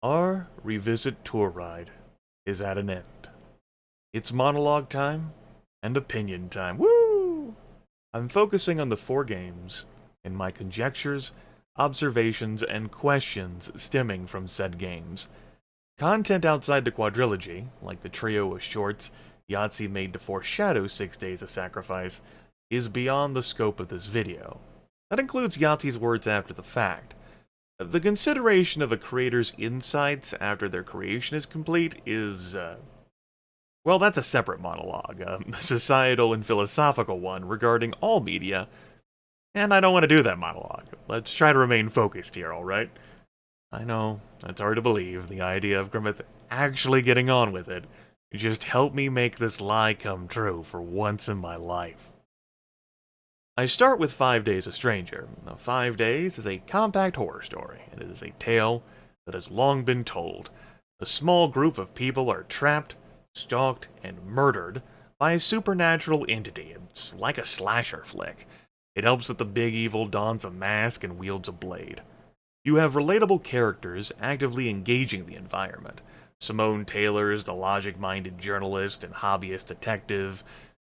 Our revisit tour ride is at an end. It's monologue time and opinion time. Woo! I'm focusing on the 4 games and my conjectures, observations, and questions stemming from said games. Content outside the quadrilogy, like the trio of shorts Yahtzee made to foreshadow 6 Days of Sacrifice, is beyond the scope of this video. That includes Yahtzee's words after the fact. The consideration of a creator's insights after their creation is complete is, well, that's a separate monologue, a societal and philosophical one regarding all media, and I don't want to do that monologue. Let's try to remain focused here, alright? I know, it's hard to believe, the idea of Grimith actually getting on with it. Just help me make this lie come true for once in my life. I start with 5 Days a Stranger. Now, 5 Days is a compact horror story, and it is a tale that has long been told. A small group of people are trapped, stalked, and murdered by a supernatural entity. It's like a slasher flick. It helps that the big evil dons a mask and wields a blade. You have relatable characters actively engaging the environment. Simone Taylor is the logic-minded journalist and hobbyist detective.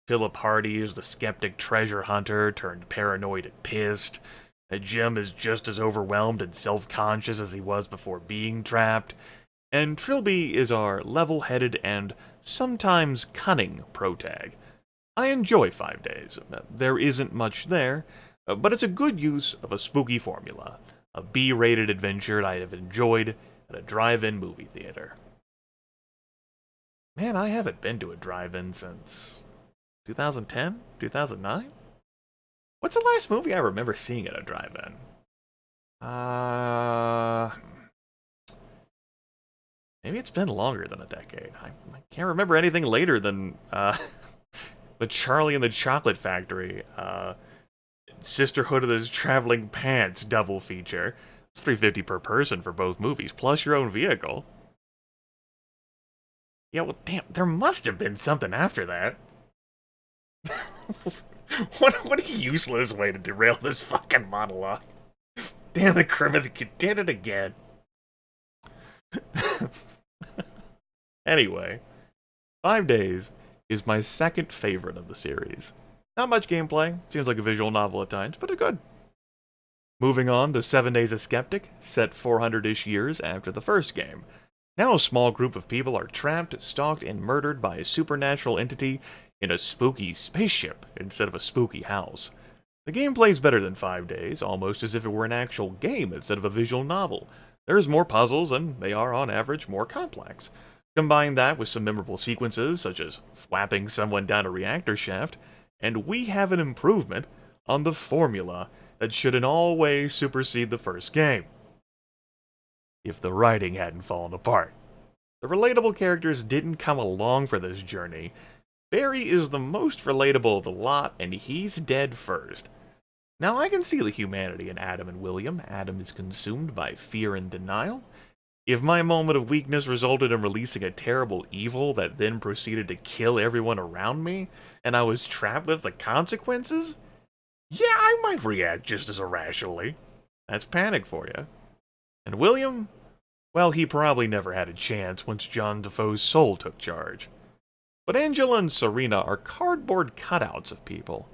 Philip Hardy is the skeptic treasure hunter turned paranoid and pissed. Jim is just as overwhelmed and self-conscious as he was before being trapped. And Trilby is our level-headed and sometimes cunning protag. I enjoy 5 Days. There isn't much there, but it's a good use of a spooky formula. A B-rated adventure I have enjoyed at a drive-in movie theater. Man, I haven't been to a drive-in since 2010? 2009? What's the last movie I remember seeing at a drive-in? Maybe it's been longer than a decade. I can't remember anything later than, the Charlie and the Chocolate Factory, Sisterhood of the Traveling Pants double feature. It's $3.50 per person for both movies, plus your own vehicle. Yeah, well, damn, there must have been something after that. What a useless way to derail this fucking monologue. Damn it, Grimith, you did it again. Anyway, 5 Days is my second favorite of the series. Not much gameplay, seems like a visual novel at times, but it's good. Moving on to 7 Days a Skeptic, set 400-ish years after the first game. Now a small group of people are trapped, stalked, and murdered by a supernatural entity in a spooky spaceship instead of a spooky house. The gameplay is better than 5 Days, almost as if it were an actual game instead of a visual novel. There's more puzzles, and they are, on average, more complex. Combine that with some memorable sequences, such as flapping someone down a reactor shaft, and we have an improvement on the formula that should in all ways supersede the first game. If the writing hadn't fallen apart. The relatable characters didn't come along for this journey. Barry is the most relatable of the lot, and he's dead first. Now I can see the humanity in Adam and William. Adam is consumed by fear and denial. If my moment of weakness resulted in releasing a terrible evil that then proceeded to kill everyone around me, and I was trapped with the consequences, yeah, I might react just as irrationally. That's panic for you. And William? Well, he probably never had a chance once John Defoe's soul took charge. But Angela and Serena are cardboard cutouts of people.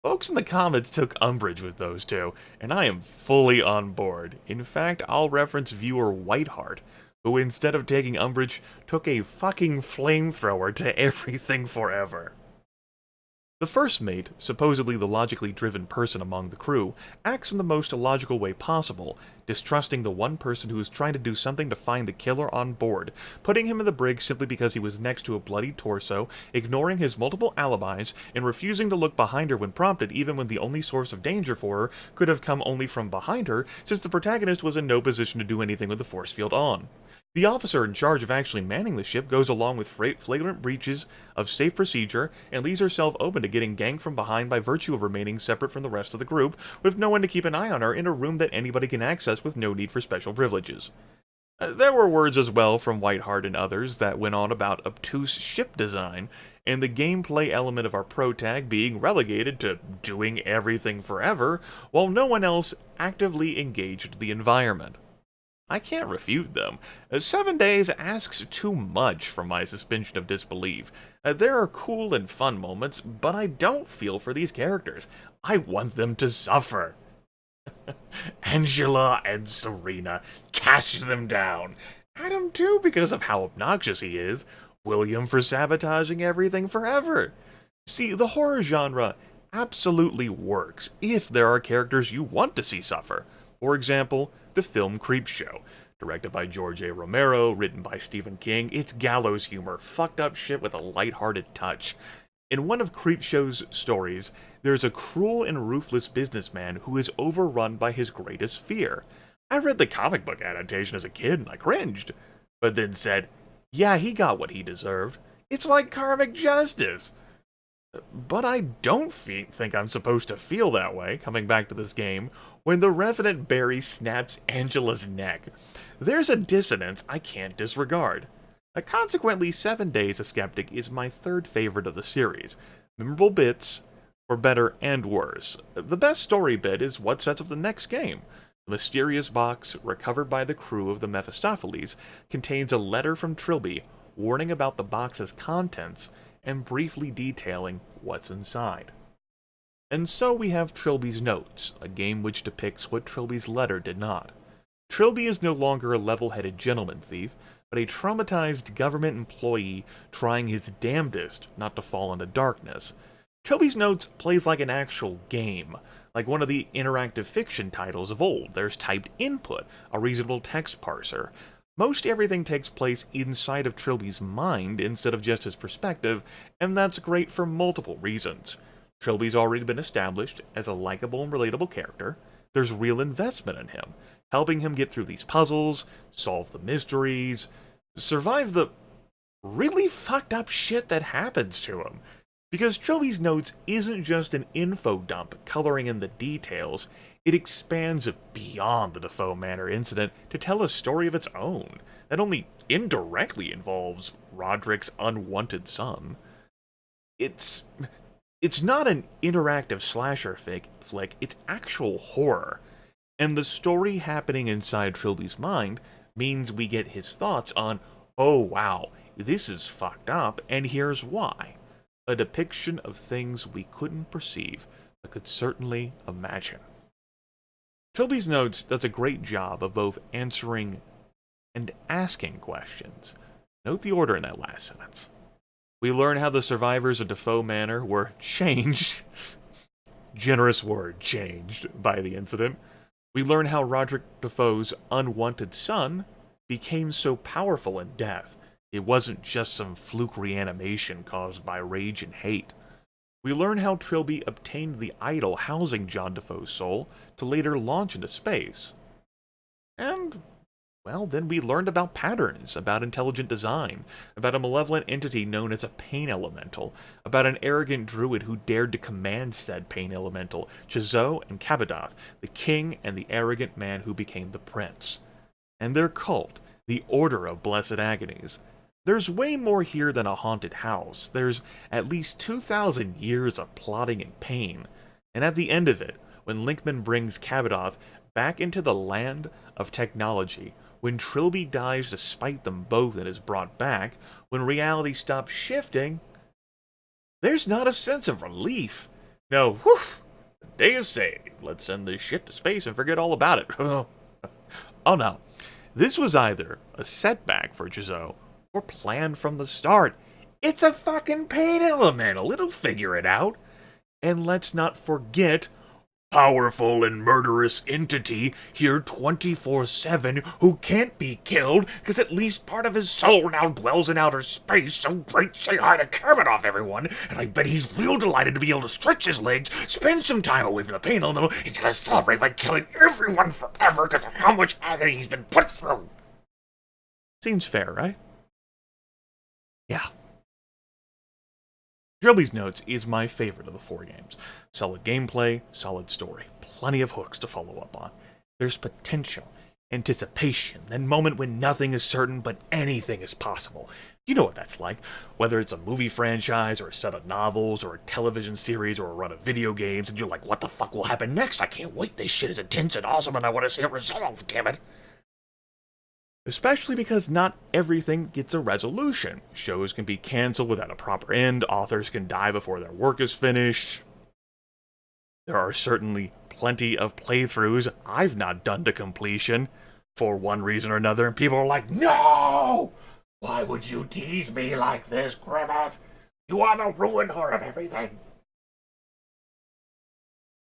Folks in the comments took umbrage with those two, and I am fully on board. In fact, I'll reference viewer Whiteheart, who instead of taking umbrage, took a fucking flamethrower to everything forever. The first mate, supposedly the logically driven person among the crew, acts in the most illogical way possible, distrusting the one person who is trying to do something to find the killer on board, putting him in the brig simply because he was next to a bloody torso, ignoring his multiple alibis, and refusing to look behind her when prompted even when the only source of danger for her could have come only from behind her, since the protagonist was in no position to do anything with the force field on. The officer in charge of actually manning the ship goes along with flagrant breaches of safe procedure and leaves herself open to getting ganked from behind by virtue of remaining separate from the rest of the group, with no one to keep an eye on her in a room that anybody can access with no need for special privileges. There were words as well from Whiteheart and others that went on about obtuse ship design, and the gameplay element of our protag being relegated to doing everything forever, while no one else actively engaged the environment. I can't refute them. 7 Days asks too much from my suspension of disbelief. There are cool and fun moments, but I don't feel for these characters. I want them to suffer. Angela and Serena, cash them down. Adam too because of how obnoxious he is. William for sabotaging everything forever. See, the horror genre absolutely works if there are characters you want to see suffer. For example, the film Creepshow. Directed by George A. Romero, written by Stephen King, it's gallows humor, fucked up shit with a lighthearted touch. In one of Creepshow's stories, there's a cruel and ruthless businessman who is overrun by his greatest fear. I read the comic book adaptation as a kid and I cringed, but then said, yeah, he got what he deserved. It's like karmic justice. But I don't think I'm supposed to feel that way, coming back to this game, when the Revenant Barry snaps Angela's neck. There's a dissonance I can't disregard. Consequently, 7 Days a Skeptic is my third favorite of the series. Memorable bits, for better and worse. The best story bit is what sets up the next game. The mysterious box, recovered by the crew of the Mephistopheles, contains a letter from Trilby warning about the box's contents and briefly detailing what's inside. And so we have Trilby's Notes, a game which depicts what Trilby's letter did not. Trilby is no longer a level-headed gentleman thief, but a traumatized government employee trying his damnedest not to fall into darkness. Trilby's Notes plays like an actual game, like one of the interactive fiction titles of old. There's typed input, a reasonable text parser. Most everything takes place inside of Trilby's mind instead of just his perspective, and that's great for multiple reasons. Trilby's already been established as a likable and relatable character. There's real investment in him, helping him get through these puzzles, solve the mysteries, survive the really fucked up shit that happens to him. Because Trilby's Notes isn't just an info dump coloring in the details, it expands beyond the Defoe Manor incident to tell a story of its own that only indirectly involves Roderick's unwanted son. It's not an interactive slasher flick, it's actual horror. And the story happening inside Trilby's mind means we get his thoughts on, oh wow, this is fucked up, and here's why. A depiction of things we couldn't perceive, but could certainly imagine. Trilby's Notes does a great job of both answering and asking questions. Note the order in that last sentence. We learn how the survivors of Defoe Manor were changed, generous word, changed, by the incident. We learn how Roderick Defoe's unwanted son became so powerful in death. It wasn't just some fluke reanimation caused by rage and hate. We learn how Trilby obtained the idol housing John Defoe's soul to later launch into space. And, well, then we learned about patterns, about intelligent design, about a malevolent entity known as a pain elemental, about an arrogant druid who dared to command said pain elemental, Chazot and Cabadoth, the king and the arrogant man who became the prince. And their cult, the Order of Blessed Agonies. There's way more here than a haunted house. There's at least 2,000 years of plotting and pain. And at the end of it, when Linkman brings Cabadoth back into the land of technology, when Trilby dies to spite them both and is brought back, when reality stops shifting, there's not a sense of relief. No, whew, the day is saved. Let's send this shit to space and forget all about it. Oh no. This was either a setback for Chazot or planned from the start. It's a fucking pain elemental. It'll figure it out. And let's not forget, powerful and murderous entity here 24/7 who can't be killed because at least part of his soul now dwells in outer space. So great, say hi to Kavanaugh, everyone. And I bet he's real delighted to be able to stretch his legs, spend some time away from the pain elemental. He's gonna celebrate by killing everyone forever because of how much agony he's been put through. Seems fair, right? Yeah. Trilby's Notes is my favorite of the 4 games. Solid gameplay, solid story, plenty of hooks to follow up on. There's potential, anticipation, that moment when nothing is certain but anything is possible. You know what that's like, whether it's a movie franchise or a set of novels or a television series or a run of video games, and you're like, what the fuck will happen next? I can't wait, this shit is intense and awesome and I want to see it resolved, damn it. Especially because not everything gets a resolution. Shows can be canceled without a proper end, authors can die before their work is finished. There are certainly plenty of playthroughs I've not done to completion for one reason or another, and people are like, "No! Why would you tease me like this, Grimith? You are the ruiner of everything."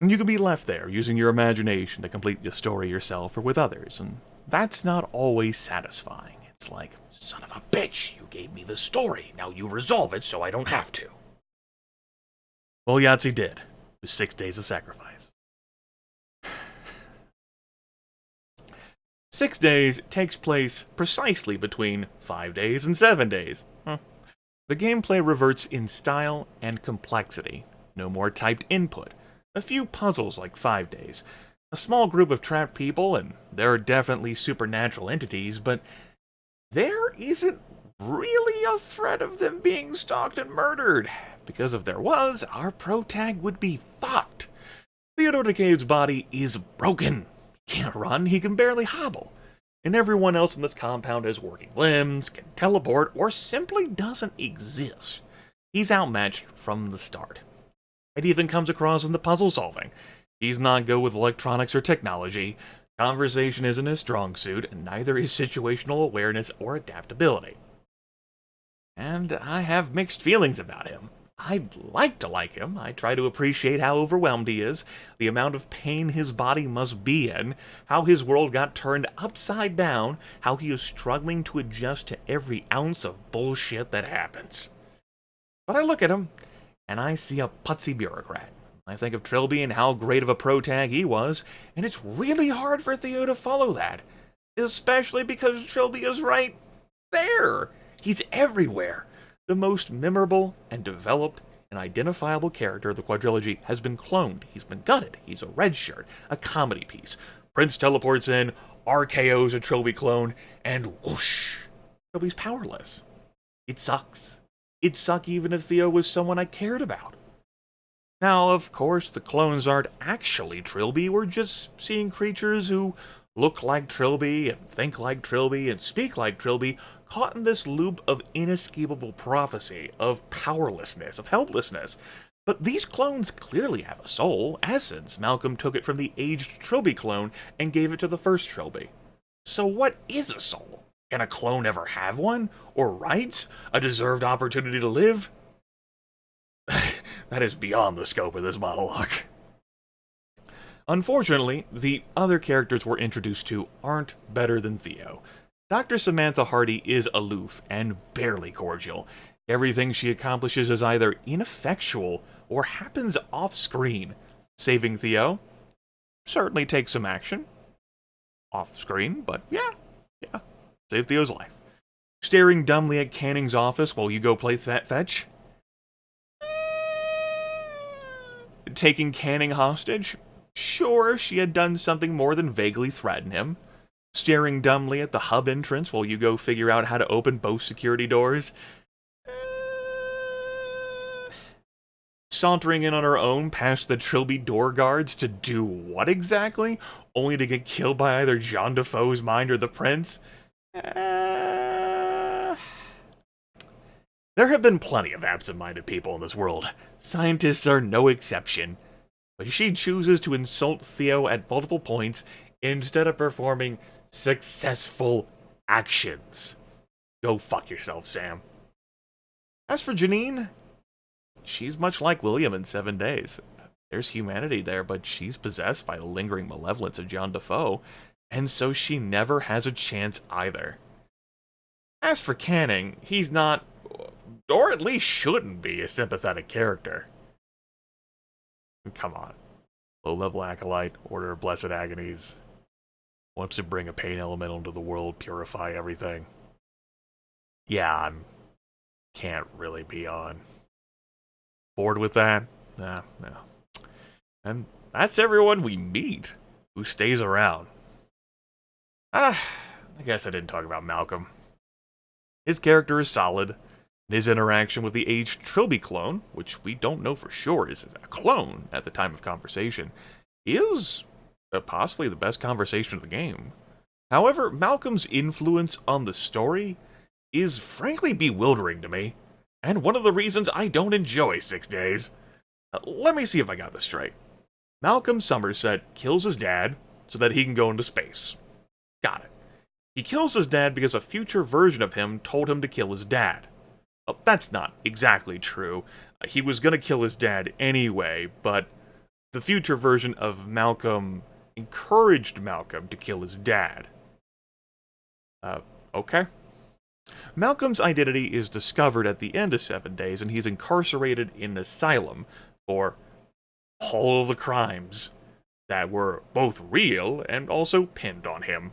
And you can be left there using your imagination to complete the story yourself or with others, and that's not always satisfying. It's like, son of a bitch, you gave me the story, now you resolve it so I don't have to. Well, Yahtzee did, with 6 days of sacrifice. 6 days takes place precisely between 5 days and 7 days. The gameplay reverts in style and complexity. No more typed input. A few puzzles like 5 days. A small group of trapped people, and there are definitely supernatural entities, but there isn't really a threat of them being stalked and murdered. Because if there was, our protag would be fucked. Theodore DeCave's body is broken. He can't run, he can barely hobble. And everyone else in this compound has working limbs, can teleport, or simply doesn't exist. He's outmatched from the start. It even comes across in the puzzle solving. He's not good with electronics or technology, conversation isn't his strong suit, and neither is situational awareness or adaptability. And I have mixed feelings about him. I'd like to like him, I try to appreciate how overwhelmed he is, the amount of pain his body must be in, how his world got turned upside down, how he is struggling to adjust to every ounce of bullshit that happens. But I look at him, and I see a putsy bureaucrat. I think of Trilby and how great of a protag he was, and it's really hard for Theo to follow that. Especially because Trilby is right there. He's everywhere. The most memorable and developed and identifiable character of the quadrilogy has been cloned. He's been gutted. He's a red shirt, a comedy piece. Prince teleports in, RKO's a Trilby clone, and whoosh, Trilby's powerless. It sucks. It'd suck even if Theo was someone I cared about. Now, of course, the clones aren't actually Trilby. We're just seeing creatures who look like Trilby and think like Trilby and speak like Trilby, caught in this loop of inescapable prophecy, of powerlessness, of helplessness. But these clones clearly have a soul, essence. Malcolm took it from the aged Trilby clone and gave it to the first Trilby. So what is a soul? Can a clone ever have one? Or rights? A deserved opportunity to live? That is beyond the scope of this monologue. Unfortunately, the other characters we're introduced to aren't better than Theo. Dr. Samantha Hardy is aloof and barely cordial. Everything she accomplishes is either ineffectual or happens off-screen. Saving Theo certainly takes some action. Off-screen, but yeah, save Theo's life. Staring dumbly at Canning's office while you go play fetch. Taking Canning hostage? Sure, she had done something more than vaguely threaten him. Staring dumbly at the hub entrance while you go figure out how to open both security doors. Sauntering in on her own past the Trilby door guards to do what exactly? Only to get killed by either John Defoe's mind or the prince? There have been plenty of absent-minded people in this world. Scientists are no exception. But she chooses to insult Theo at multiple points instead of performing successful actions. Go fuck yourself, Sam. As for Janine, she's much like William in 7 Days. There's humanity there, but she's possessed by the lingering malevolence of John Defoe, and so she never has a chance either. As for Canning, he's not, or at least shouldn't be, a sympathetic character. Come on. Low-level acolyte, Order of Blessed Agonies. Wants to bring a pain elemental into the world, purify everything. Yeah, can't really be on board with that. No. And that's everyone we meet who stays around. I guess I didn't talk about Malcolm. His character is solid. His interaction with the aged Trilby clone, which we don't know for sure is a clone at the time of conversation, is possibly the best conversation of the game. However, Malcolm's influence on the story is frankly bewildering to me, and one of the reasons I don't enjoy 6 Days. Let me see if I got this straight. Malcolm Somerset kills his dad so that he can go into space. Got it. He kills his dad because a future version of him told him to kill his dad. Well, that's not exactly true. He was gonna kill his dad anyway, but the future version of Malcolm encouraged Malcolm to kill his dad. Okay. Malcolm's identity is discovered at the end of 7 Days, and he's incarcerated in an asylum for all the crimes that were both real and also pinned on him.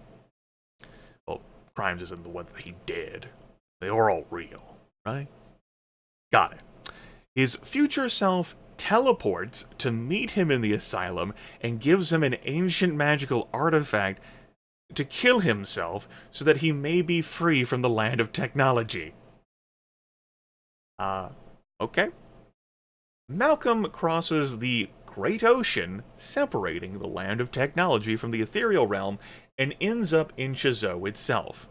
Well, crimes isn't the one that he did. They are all real, right? Got it. His future self teleports to meet him in the asylum and gives him an ancient magical artifact to kill himself so that he may be free from the land of technology. Okay. Malcolm crosses the Great Ocean, separating the land of technology from the ethereal realm, and ends up in Chazot itself.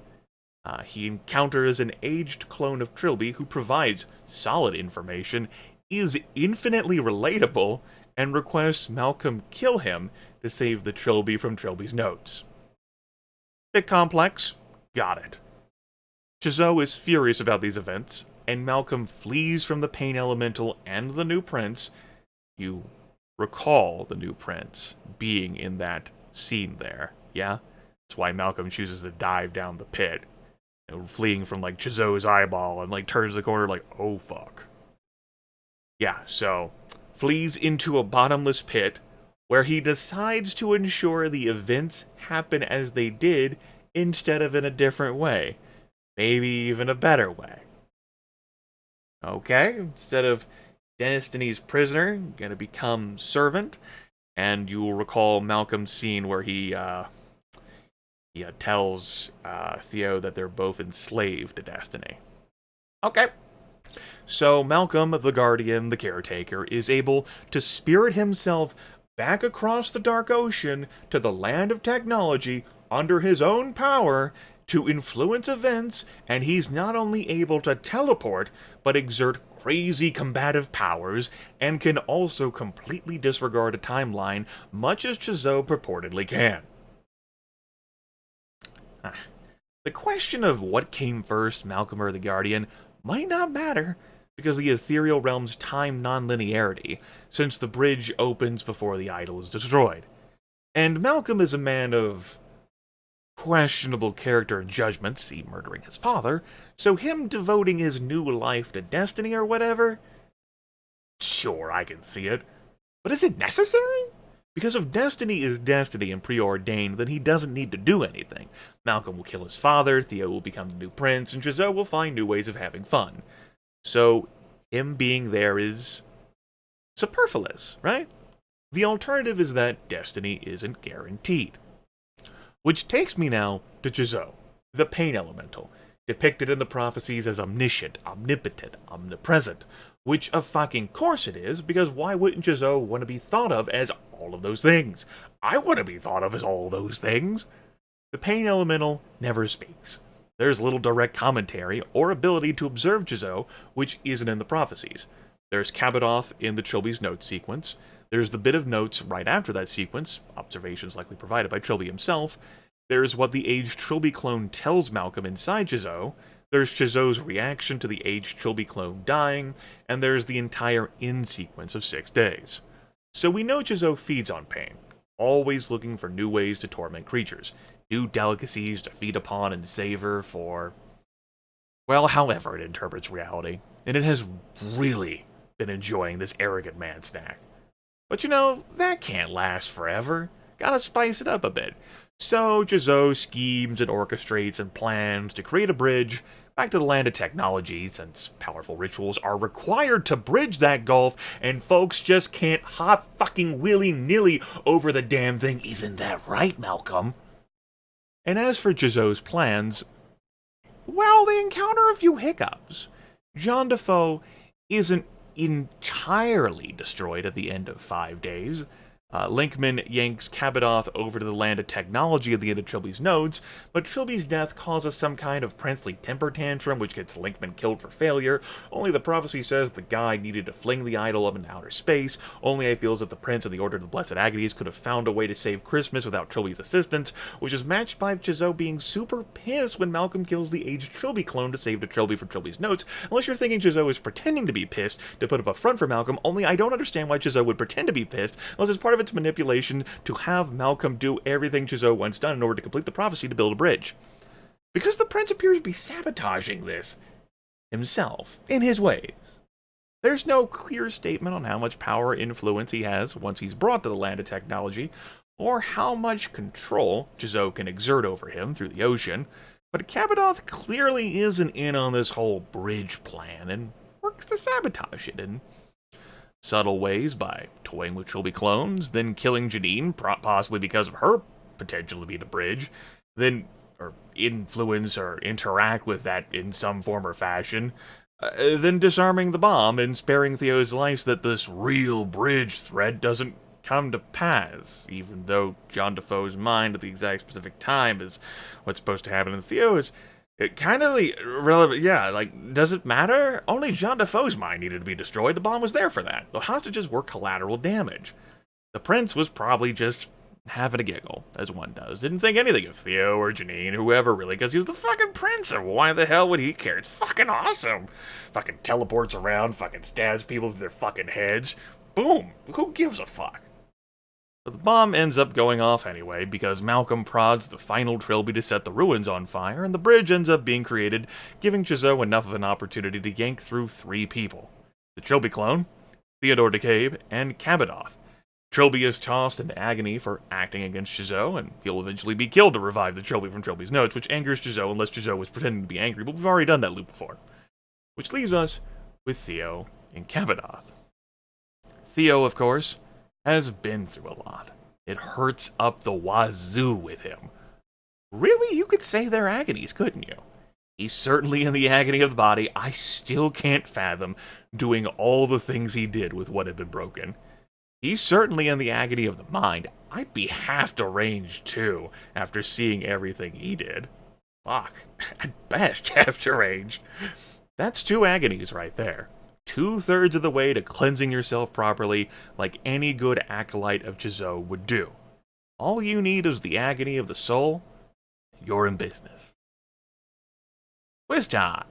He encounters an aged clone of Trilby who provides solid information, is infinitely relatable, and requests Malcolm kill him to save the Trilby from Trilby's notes. Bit complex? Got it. Chazot is furious about these events, and Malcolm flees from the Pain Elemental and the New Prince. You recall the New Prince being in that scene there, yeah? That's why Malcolm chooses to dive down the pit, fleeing from, like, Chazot's eyeball, and, like, turns the corner like, oh fuck. Yeah, so, flees into a bottomless pit, where he decides to ensure the events happen as they did instead of in a different way. Maybe even a better way. Okay, instead of Destiny's prisoner, gonna become servant, and you will recall Malcolm's scene where he tells Theo that they're both enslaved to Destiny. Okay. So Malcolm, the Guardian, the Caretaker, is able to spirit himself back across the Dark Ocean to the land of technology under his own power to influence events, and he's not only able to teleport, but exert crazy combative powers, and can also completely disregard a timeline, much as Chazot purportedly can. The question of what came first, Malcolm or the Guardian, might not matter, because of the ethereal realm's time non-linearity, since the bridge opens before the idol is destroyed. And Malcolm is a man of questionable character and judgment, see murdering his father, so him devoting his new life to Destiny or whatever? Sure, I can see it. But is it necessary? Because if Destiny is Destiny and preordained, then he doesn't need to do anything. Malcolm will kill his father, Theo will become the new prince, and Chazot will find new ways of having fun. So, him being there is superfluous, right? The alternative is that Destiny isn't guaranteed. Which takes me now to Chazot, the Pain Elemental, depicted in the prophecies as omniscient, omnipotent, omnipresent, which of fucking course it is, because why wouldn't Chazot want to be thought of as all of those things? I want to be thought of as all those things. The Pain Elemental never speaks. There's little direct commentary or ability to observe Chazot, which isn't in the prophecies. There's Kabadoth in the Trilby's notes sequence. There's the bit of notes right after that sequence, observations likely provided by Trilby himself. There's what the aged Trilby clone tells Malcolm inside Chazot. There's Chazot's reaction to the aged Trilby clone dying, and there's the entire end sequence of 6 days. So we know Chazot feeds on pain, always looking for new ways to torment creatures, new delicacies to feed upon and savor for, well, however it interprets reality. And it has really been enjoying this arrogant man snack. But you know, that can't last forever. Gotta spice it up a bit. So Chazot schemes and orchestrates and plans to create a bridge back to the land of technology, since powerful rituals are required to bridge that gulf, and folks just can't hop fucking willy-nilly over the damn thing. Isn't that right, Malcolm? And as for Chazot's plans, well, they encounter a few hiccups. John Defoe isn't entirely destroyed at the end of 5 days. Linkman yanks Cabodoth over to the land of technology at the end of Trilby's notes, but Trilby's death causes some kind of princely temper tantrum which gets Linkman killed for failure. Only the prophecy says the guy needed to fling the idol up into outer space. Only I feels that the prince and the Order of the Blessed Agonies could have found a way to save Christmas without Trilby's assistance, which is matched by Chizou being super pissed when Malcolm kills the aged Trilby clone to save the Trilby from Trilby's notes, unless you're thinking Chizou is pretending to be pissed to put up a front for Malcolm, only I don't understand why Chizou would pretend to be pissed, unless it's part of its manipulation to have Malcolm do everything Chizou wants done in order to complete the prophecy to build a bridge. Because the prince appears to be sabotaging this himself, in his ways. There's no clear statement on how much power or influence he has once he's brought to the land of technology, or how much control Chizou can exert over him through the ocean, but Cabodoth clearly isn't in on this whole bridge plan, and works to sabotage it in subtle ways by toying with Trilby clones, then killing Janine, possibly because of her potential to be the bridge, then or influence or interact with that in some form or fashion, then disarming the bomb and sparing Theo's life so that this real bridge threat doesn't come to pass, even though John Defoe's mind at the exact specific time is what's supposed to happen in Theo is kind of relevant. Yeah, like, does it matter? Only John Defoe's mind needed to be destroyed. The bomb was there for that. The hostages were collateral damage. The prince was probably just having a giggle, as one does. Didn't think anything of Theo or Janine, whoever really, because he was the fucking prince, and why the hell would he care? It's fucking awesome. Fucking teleports around, fucking stabs people with their fucking heads. Boom. Who gives a fuck? But the bomb ends up going off anyway, because Malcolm prods the final Trilby to set the ruins on fire, and the bridge ends up being created, giving Chizou enough of an opportunity to yank through 3 people. The Trilby clone, Theodore DeCabe, and Cabodoth. Trilby is tossed into agony for acting against Chizou, and he'll eventually be killed to revive the Trilby from Trilby's notes, which angers Chizou unless Chizou was pretending to be angry, but we've already done that loop before. Which leaves us with Theo and Cabodoth. Theo, of course, has been through a lot. It hurts up the wazoo with him. Really, you could say they're agonies, couldn't you? He's certainly in the agony of the body. I still can't fathom doing all the things he did with what had been broken. He's certainly in the agony of the mind. I'd be half deranged, too, after seeing everything he did. Fuck, at best half deranged. That's 2 agonies right there. 2/3 of the way to cleansing yourself properly, like any good acolyte of Chizou would do. All you need is the agony of the soul, and you're in business. Quiz time!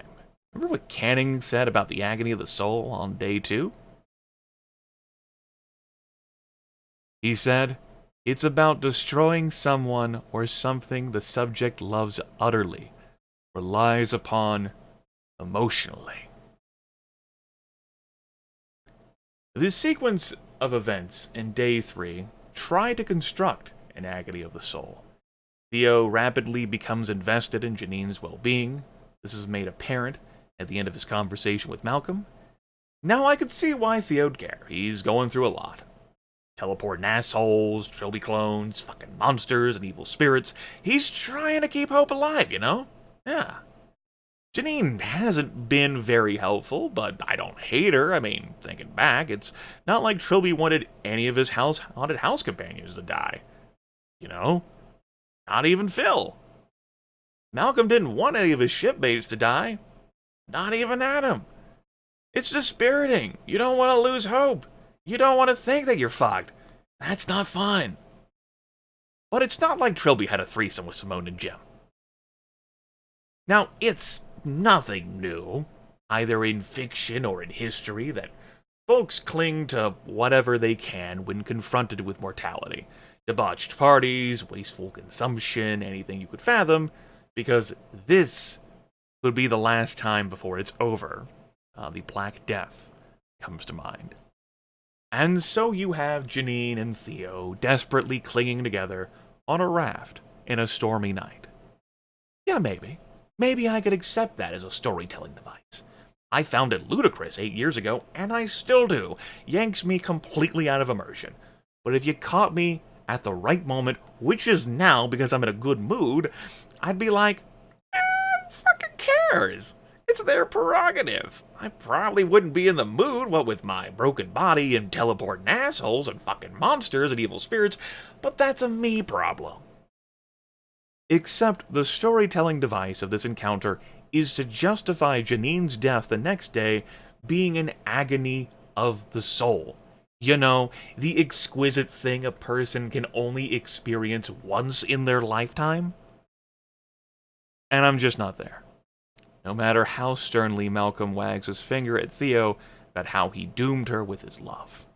Remember what Canning said about the agony of the soul on day 2? He said, "It's about destroying someone or something the subject loves utterly, relies upon emotionally." This sequence of events in day 3 try to construct an agony of the soul. Theo rapidly becomes invested in Janine's well-being. This is made apparent at the end of his conversation with Malcolm. Now I could see why Theo'd care. He's going through a lot. Teleporting assholes, Trilby clones, fucking monsters, and evil spirits. He's trying to keep hope alive, you know? Yeah. Janine hasn't been very helpful, but I don't hate her. I mean, thinking back, it's not like Trilby wanted any of his haunted house companions to die. You know? Not even Phil. Malcolm didn't want any of his shipmates to die. Not even Adam. It's dispiriting. You don't want to lose hope. You don't want to think that you're fucked. That's not fun. But it's not like Trilby had a threesome with Simone and Jim. Now, it's nothing new, either in fiction or in history, that folks cling to whatever they can when confronted with mortality. Debauched parties, wasteful consumption, anything you could fathom, because this would be the last time before it's over. The Black Death comes to mind. And so you have Janine and Theo desperately clinging together on a raft in a stormy night. Yeah, maybe. Maybe I could accept that as a storytelling device. I found it ludicrous 8 years ago, and I still do. Yanks me completely out of immersion. But if you caught me at the right moment, which is now because I'm in a good mood, I'd be like, who fucking cares? It's their prerogative. I probably wouldn't be in the mood, what with my broken body and teleporting assholes and fucking monsters and evil spirits, but that's a me problem. Except the storytelling device of this encounter is to justify Janine's death the next day being an agony of the soul. You know, the exquisite thing a person can only experience once in their lifetime? And I'm just not there. No matter how sternly Malcolm wags his finger at Theo about how he doomed her with his love.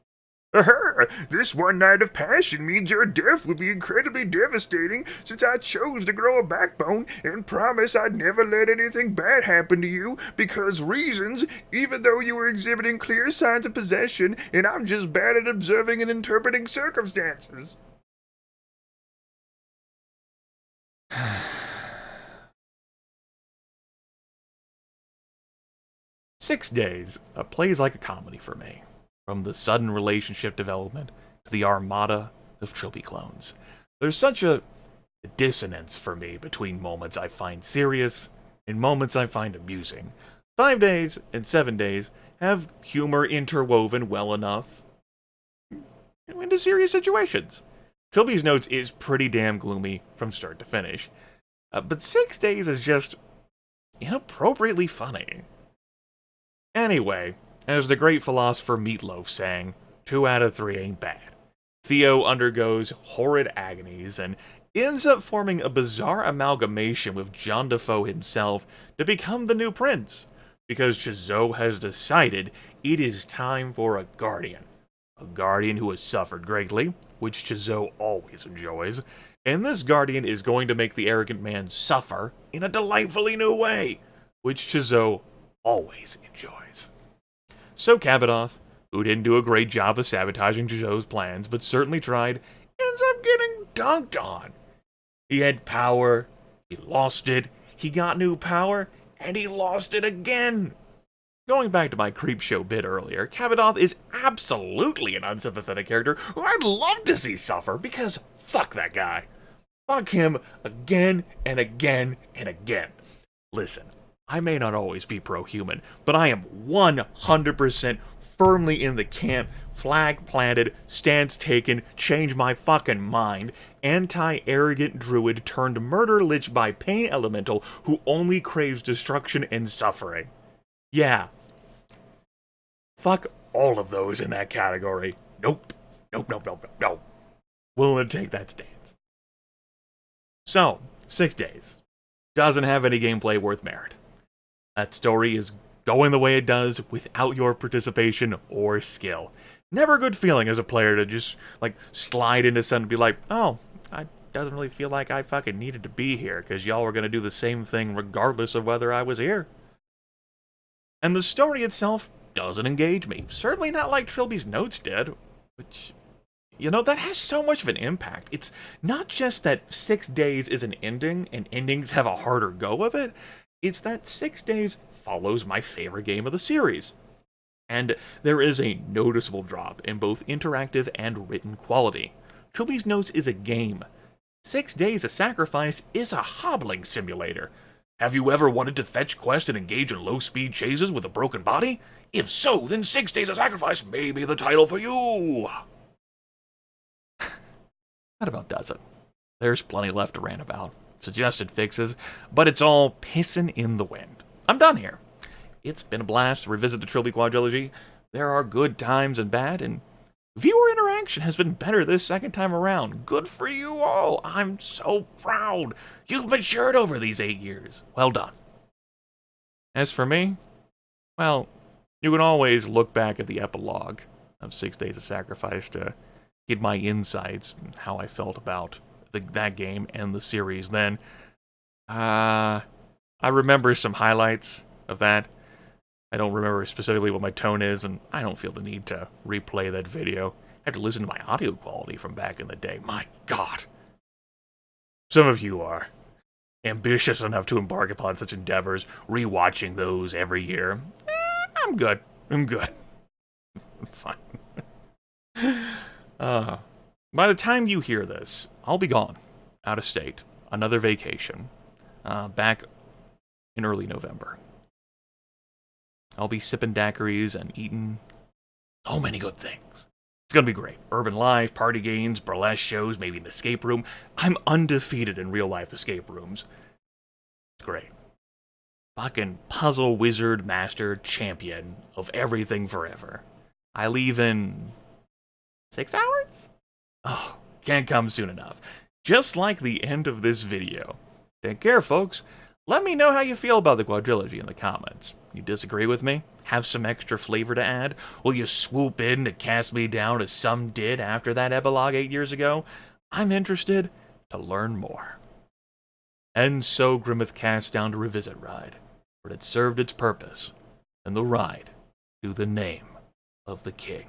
This one night of passion means your death would be incredibly devastating since I chose to grow a backbone and promise I'd never let anything bad happen to you because reasons, even though you were exhibiting clear signs of possession and I'm just bad at observing and interpreting circumstances. 6 Days plays like a comedy for me, from the sudden relationship development to the armada of Trilby clones. There's such a dissonance for me between moments I find serious and moments I find amusing. 5 Days and 7 Days have humor interwoven well enough into serious situations. Trilby's Notes is pretty damn gloomy from start to finish, but 6 Days is just inappropriately funny. Anyway, as the great philosopher Meatloaf sang, 2 out of 3 ain't bad. Theo undergoes horrid agonies and ends up forming a bizarre amalgamation with John Defoe himself to become the new prince, because Chizot has decided it is time for a guardian. A guardian who has suffered greatly, which Chizot always enjoys, and this guardian is going to make the arrogant man suffer in a delightfully new way, which Chizot always enjoys. So Kabadoth, who didn't do a great job of sabotaging Chizot's plans, but certainly tried, ends up getting dunked on. He had power, he lost it, he got new power, and he lost it again. Going back to my Creepshow bit earlier, Kabadoth is absolutely an unsympathetic character who I'd love to see suffer, because fuck that guy. Fuck him again and again and again. Listen, I may not always be pro-human, but I am 100% firmly in the camp, flag planted, stance taken, change my fucking mind, anti-arrogant druid turned murder lich by pain elemental who only craves destruction and suffering. Yeah. Fuck all of those in that category. Nope. Nope. Willing to take that stance. So, 6 Days. Doesn't have any gameplay worth merit. That story is going the way it does without your participation or skill. Never a good feeling as a player to just, slide into something and be like, oh, I doesn't really feel like I fucking needed to be here, because y'all were going to do the same thing regardless of whether I was here. And the story itself doesn't engage me. Certainly not like Trilby's Notes did, which, that has so much of an impact. It's not just that 6 Days is an ending, and endings have a harder go of it. It's that 6 Days follows my favorite game of the series. And there is a noticeable drop in both interactive and written quality. Trilby's Notes is a game. 6 Days of Sacrifice is a hobbling simulator. Have you ever wanted to fetch quests and engage in low-speed chases with a broken body? If so, then 6 Days of Sacrifice may be the title for you! That about does it. There's plenty left to rant about. Suggested fixes, but it's all pissing in the wind. I'm done here. It's been a blast to revisit the Trilby quadrilogy. There are good times and bad, and viewer interaction has been better this second time around. Good for you all. I'm so proud. You've matured over these 8 years. Well done. As for me, well, you can always look back at the epilogue of 6 Days of Sacrifice to get my insights and how I felt about that game and the series then. I remember some highlights of that. I don't remember specifically what my tone is, and I don't feel the need to replay that video. I had to listen to my audio quality from back in the day. My God. Some of you are ambitious enough to embark upon such endeavors, rewatching those every year. I'm good. I'm fine. By the time you hear this, I'll be gone. Out of state. Another vacation. Back in early November. I'll be sipping daiquiris and eating so many good things. It's gonna be great. Urban life, party games, burlesque shows, maybe an escape room. I'm undefeated in real life escape rooms. It's great. Fucking puzzle wizard master champion of everything forever. I leave in 6 hours? Oh, can't come soon enough. Just like the end of this video. Take care, folks. Let me know how you feel about the quadrilogy in the comments. You disagree with me? Have some extra flavor to add? Will you swoop in to cast me down as some did after that epilogue 8 years ago? I'm interested to learn more. And so Grimith cast down to revisit ride, but it served its purpose, and the ride knew the name of the king.